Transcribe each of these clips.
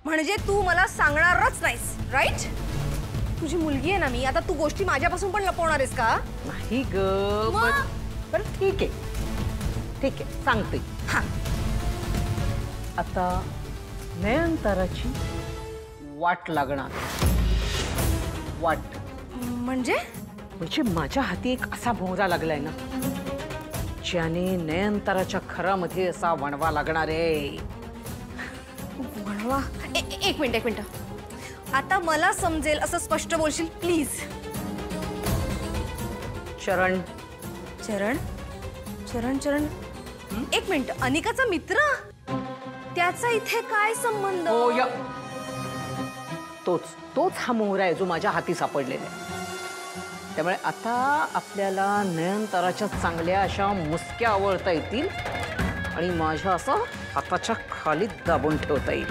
म्हणजे तू मला सांगणारच नाहीस, राईट? तुझी मुलगी आहे ना मी, आता तू गोष्टी माझ्यापासून पण लपवणार आहेस का? नाही ग, पण ठीक आहे, ठीक आहे, सांगते. हा, आता नयनताराची वाट लागणार. वाट म्हणजे माझ्या हाती एक असा भोंगा लागलाय ना, ज्याने नयनताराच्या खरामध्ये असा वणवा लागणार आहे. वणवा? एक मिनिट. आता मला समजेल असं स्पष्ट बोलशील प्लीज? चरण एक मिनिट, अनिकाचा मित्र? त्याचा इथे काय संबंध? हो या, तोच हा मोहरा आहे जो माझ्या हाती सापडलेला आहे. त्यामुळे आता आपल्याला नयनताराच्या चांगल्या अशा मुसक्या आवळता येतील आणि माझ्या असं हाताच्या खाली दाबून ठेवता येईल.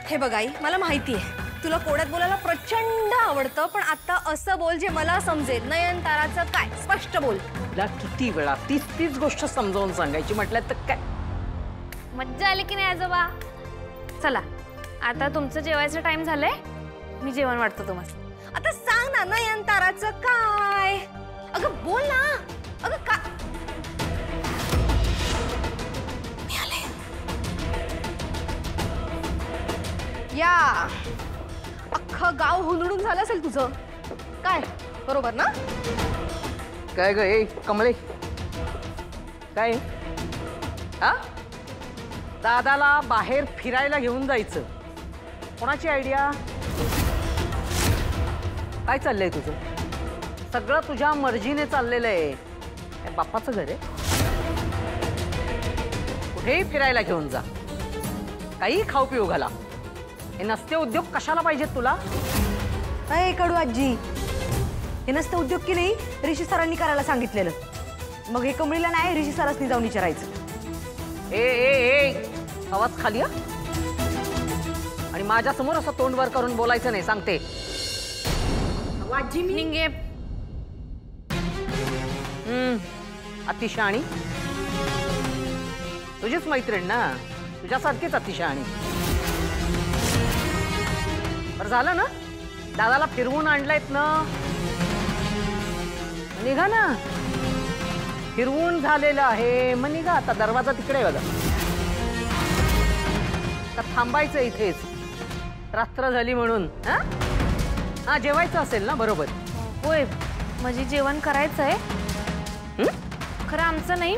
हे बघ आई, मला माहिती आहे तुला कोड्यात बोलायला प्रचंड आवडतं, पण आता असं बोल जे मला समजेल. नयनताराचं काय? स्पष्ट बोल. तुला किती वेळा तीच गोष्ट समजावून सांगायची म्हटलं तर काय? मज्जा आली की नाही आजोबा? चला आता तुमचं जेवायचं टाइम झालंय, मी जेवण वाढतो तुम्हाला. आता सांग ना, नयनताराचं काय? अगं बोल ना. अगं का? मी आले. या अख्खं गाव हुलडून झालं असेल तुझं, काय? बरोबर ना? काय ग ए कमळे, काय हा? दादाला बाहेर फिरायला घेऊन जायचं, कोणाची आयडिया? काय चाललंय तुझं? सगळं तुझ्या मर्जीने चाललेलं आहे. बाप्पाचं घर आहे, कुठेही फिरायला घेऊन जा, काही खाऊ पिऊ घाला. हे नसते उद्योग कशाला पाहिजेत तुला? अय कडू आजी, हे नसते उद्योग की नाही ऋषी सरांनी करायला सांगितलेलं. मग हे कमळीला नाही, ऋषी सरांनी जाऊन विचारायचं. ए आवाज खाली या, आणि माझ्या समोर असं तोंड वर करून बोलायचं नाही, सांगते. निंगे अतिशहाणी तुझीच मैत्रीण ना, तुझ्यासारखीच अतिशहाणी. बरं झालं ना, दादाला फिरवून आणलायत ना, निघा ना. फिरवून झालेलं आहे, मग निघा. आता दरवाजा तिकडे बघा, का थांबायचं इथेच? रात्र झाली म्हणून. हा जेवायचं असेल ना? बरोबर. होय, म्हणजे जेवण करायचंय. खरं आमचं नाही,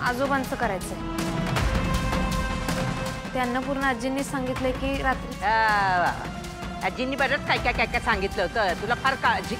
आजोबांचं करायचंय. ते अन्नपूर्ण आजींनी सांगितलंय की रात्री. आजींनी बरंच काय काय सांगितलं होतं तुला. फार काळजी